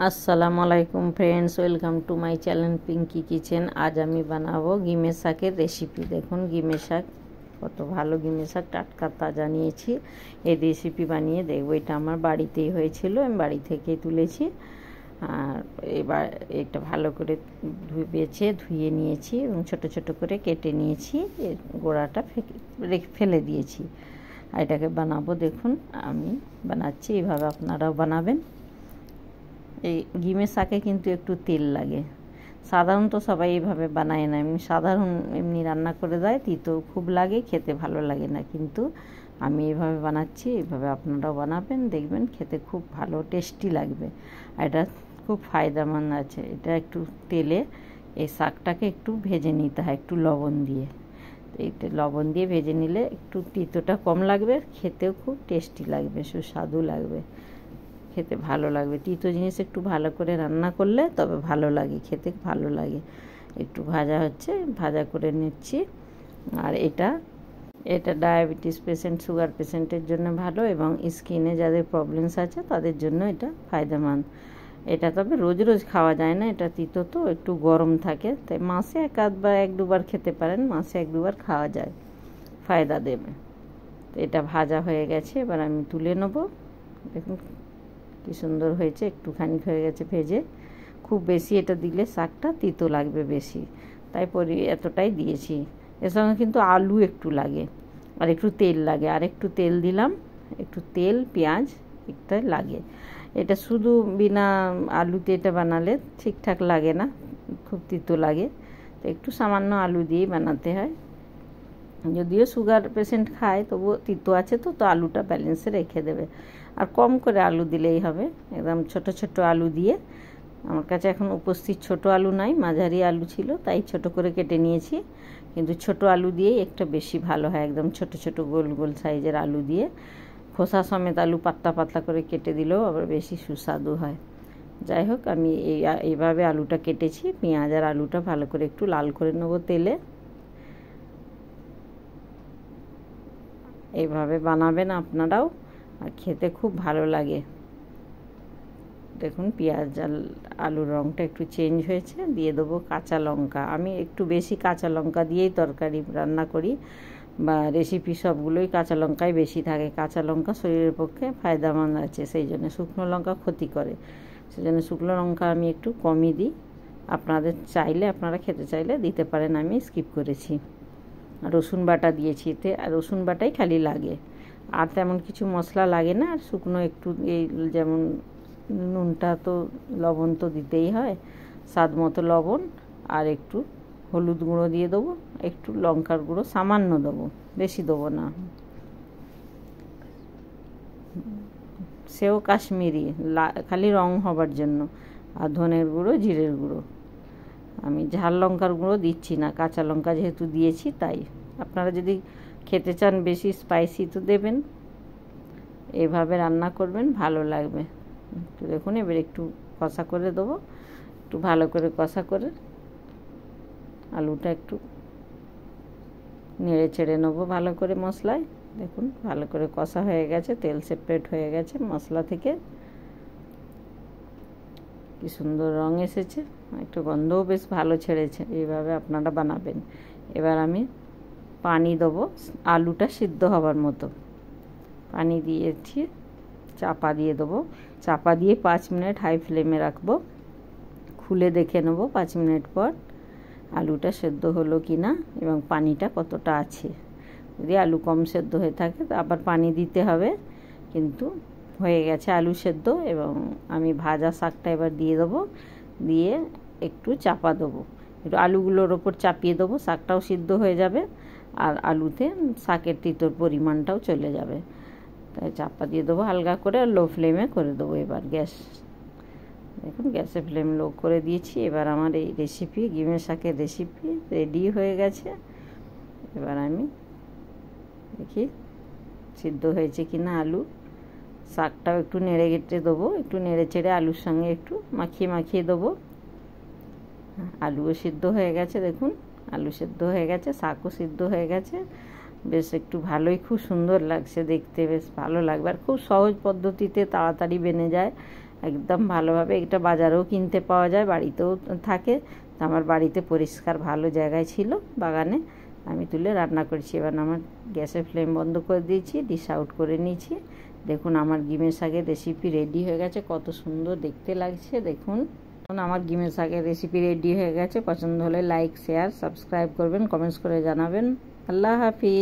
আসসালামু আলাইকুম friends, welcome to my channel Pinky kitchen. আজ আমি বানাবো গিমের শাকের রেসিপি। দেখুন গিমের শাক, কত ভালো গিমের শাক, টাটকা তাজা নিয়েছি। এই রেসিপি বানিয়ে দেখবো। এটা আমার বাড়িতেই হয়েছিল, আমি বাড়ি থেকেই তুলেছি। আর এবার এটা ভালো করে ধুয়ে নিয়েছি এবং ছোট ছোট করে কেটে নিয়েছি। গোড়াটা ফেলে দিয়েছি। আর এটাকে বানাবো। দেখুন আমি বানাচ্ছি, এইভাবে আপনারাও বানাবেন। এই গিমের শাকে কিন্তু একটু তেল লাগে। সাধারণত সবাই এইভাবে বানায় না, এমনি রান্না করে দেয়, তিতো খুব লাগে, খেতে ভালো লাগে না। কিন্তু আমি এইভাবে বানাচ্ছি, এইভাবে আপনারাও বানাবেন, দেখবেন খেতে খুব ভালো টেস্টি লাগবে। আর এটা খুব ফায়দামন্দ আছে। এটা একটু তেলে এই শাকটাকে একটু ভেজে নিতে হয়, একটু লবণ দিয়ে। এইটা লবণ দিয়ে ভেজে নিলে একটু তিতোটা কম লাগবে, খেতেও খুব টেস্টি লাগবে, সুস্বাদু লাগবে, খেতে ভালো লাগবে। তিতো জিনিস একটু ভালো করে রান্না করলে তবে ভালো লাগে, খেতে ভালো লাগে। একটু ভাজা হচ্ছে, ভাজা করে নিচ্ছি। আর এটা ডায়াবেটিস পেশেন্ট, সুগার পেশেন্টের জন্য ভালো, এবং স্কিনে যাদের প্রবলেমস আছে তাদের জন্য এটা ফায়দামন্দ। এটা তবে রোজ রোজ খাওয়া যায় না, এটা তিতো তো একটু গরম থাকে, তাই মাসে এক দুবার খেতে পারেন, মাসে এক দুবার খাওয়া যায়, ফায়দা দেবে। তো এটা ভাজা হয়ে গেছে, এবার আমি তুলে নেব। দেখুন কি সুন্দর হয়েছে, একটুখানি হয়ে গেছে ভেজে। খুব বেশি এটা দিলে শাকটা তিতো লাগবে বেশি, তাই এতটাই দিয়েছি। এর সঙ্গে কিন্তু আলু একটু লাগে, আর একটু তেল লাগে, আর একটু তেল দিলাম, একটু তেল পেঁয়াজ একটা লাগে। এটা শুধু বিনা আলুতে এটা বানালে ঠিকঠাক লাগে না, খুব তিতো লাগে, তো একটু সামান্য আলু দিয়েই বানাতে হয়। যদিও সুগার পেশেন্ট খায়, তবুও তিতো আছে তো আলুটা ব্যালেন্সে রেখে দেবে। আর কম করে আলু দিলেই হবে, একদম ছোট ছোট আলু দিয়ে। আমার কাছে এখন উপস্থিত ছোট আলু নাই, মাঝারি আলু ছিল, তাই ছোট করে কেটে নিয়েছি। কিন্তু ছোট আলু দিয়েই একটা বেশি ভালো হয়, একদম ছোট ছোট গোল গোল সাইজের আলু দিয়ে। খোসা সমেত আলু পাতলা পাতলা করে কেটে দিলেও আবার বেশি সুস্বাদু হয়। যাই হোক, আমি এইভাবে আলুটা কেটেছি। পেঁয়াজ আর আলুটা ভালো করে একটু লাল করে নেবো তেলে। এইভাবে বানাবেন আপনারাও, আর খেতে খুব ভালো লাগে। দেখুন পেঁয়াজ আর আলুর রঙটা একটু চেঞ্জ হয়েছে, দিয়ে দেবো কাঁচা লঙ্কা। আমি একটু বেশি কাঁচা লঙ্কা দিয়েই তরকারি রান্না করি, বা রেসিপি সবগুলোই কাঁচা লঙ্কাই বেশি থাকে। কাঁচা লঙ্কা শরীরের পক্ষে ফায়দামন্দ আছে, সেই জন্য। শুকনো লঙ্কা ক্ষতি করে, সেই জন্য শুকনো লঙ্কা আমি একটু কমই দিই। আপনারা খেতে চাইলে দিতে পারেন, আমি স্কিপ করেছি। রসুন বাটা দিয়েছি এতে, আর রসুন বাটাই খালি লাগে, আর তেমন কিছু মশলা লাগে না। আর শুকনো একটু এই যেমন নুনটা তো, লবণ তো দিতেই হয়, স্বাদ মতো লবণ, আর একটু হলুদ গুঁড়ো দিয়ে দেবো, একটু লঙ্কার গুঁড়ো সামান্য দেবো, বেশি দেবো না। সেও কাশ্মীরি, খালি রং হবার জন্য। আর ধনের গুঁড়ো, জিরের গুঁড়ো। আমি ঝাল লঙ্কার গুঁড়ো দিচ্ছি না, কাঁচা লঙ্কা যেহেতু দিয়েছি তাই। আপনারা যদি খেতে চান বেশি স্পাইসি তো দেবেন। এইভাবে রান্না করবেন, ভালো লাগবে। তো দেখুন এবার একটু কষা করে দেবো, একটু ভালো করে কষা করে আলুটা একটু নেড়ে চেড়ে নেবো ভালো করে মশলায়। দেখুন ভালো করে কষা হয়ে গেছে, তেল সেপারেট হয়ে গেছে মশলা থেকে, কি সুন্দর রং এসেছে, একটু গন্ধও বেশ ভালো ছেড়েছে। এইভাবে আপনারা বানাবেন। এবার আমি পানি দেবো, আলুটা সিদ্ধ হবার মতো পানি দিয়েছি। চাপা দিয়ে দেবো, চাপা দিয়ে 5 মিনিট হাই ফ্লেমে রাখবো। খুলে দেখে নেবো 5 মিনিট পর আলুটা সেদ্ধ হলো কি না, এবং পানিটা কতটা আছে। যদি আলু কম সেদ্ধ হয়ে থাকে তো আবার পানি দিতে হবে, কিন্তু হয়ে গেছে আলু সেদ্ধ। এবং আমি ভাজা শাকটা এবার দিয়ে দেবো, দিয়ে একটু চাপা দেবো, একটু আলুগুলোর ওপর চাপিয়ে দেবো, শাকটাও সিদ্ধ হয়ে যাবে, আর আলুতে শাকের তিতোর পরিমাণটাও চলে যাবে। তাই চাপা দিয়ে দেবো হালকা করে, আর লো ফ্লেমে করে দেবো এবার গ্যাস। দেখুন গ্যাসের ফ্লেম লো করে দিয়েছি। এবার আমার এই রেসিপি, গিমের শাকের রেসিপি রেডি হয়ে গেছে। এবার আমি দেখি সিদ্ধ হয়েছে কি না আলু। শাকটাও একটু নেড়ে কেটে দেবো, একটু নেড়ে চেড়ে আলুর সঙ্গে একটু মাখিয়ে দেবো। আলুও সিদ্ধ হয়ে গেছে, দেখুন আলু সিদ্ধ হয়ে গেছে, শাকও সিদ্ধ হয়ে গেছে। বেশ একটু ভালোই, খুব সুন্দর লাগছে দেখতে, বেশ ভালো লাগবে। আর খুব সহজ পদ্ধতিতে তাড়াতাড়ি বেনে যায়, একদম ভালোভাবে। এটা বাজারেও কিনতে পাওয়া যায়, বাড়িতেও থাকে। তো আমার বাড়িতে পরিষ্কার ভালো জায়গায় ছিল বাগানে, আমি তুলে রান্না করেছি। এবার আমার গ্যাসের ফ্লেম বন্ধ করে দিয়েছি, ডিশ আউট করে নিয়েছি। দেখুন আমার গিমের শাকের রেসিপি রেডি হয়ে গেছে, কত সুন্দর দেখতে লাগছে। দেখুন আমার গিমের শাকের রেসিপি রেডি হয়ে গেছে। পছন্দ হলে লাইক, শেয়ার, সাবস্ক্রাইব করবেন, কমেন্টস করে জানাবেন। আল্লাহ হাফিজ।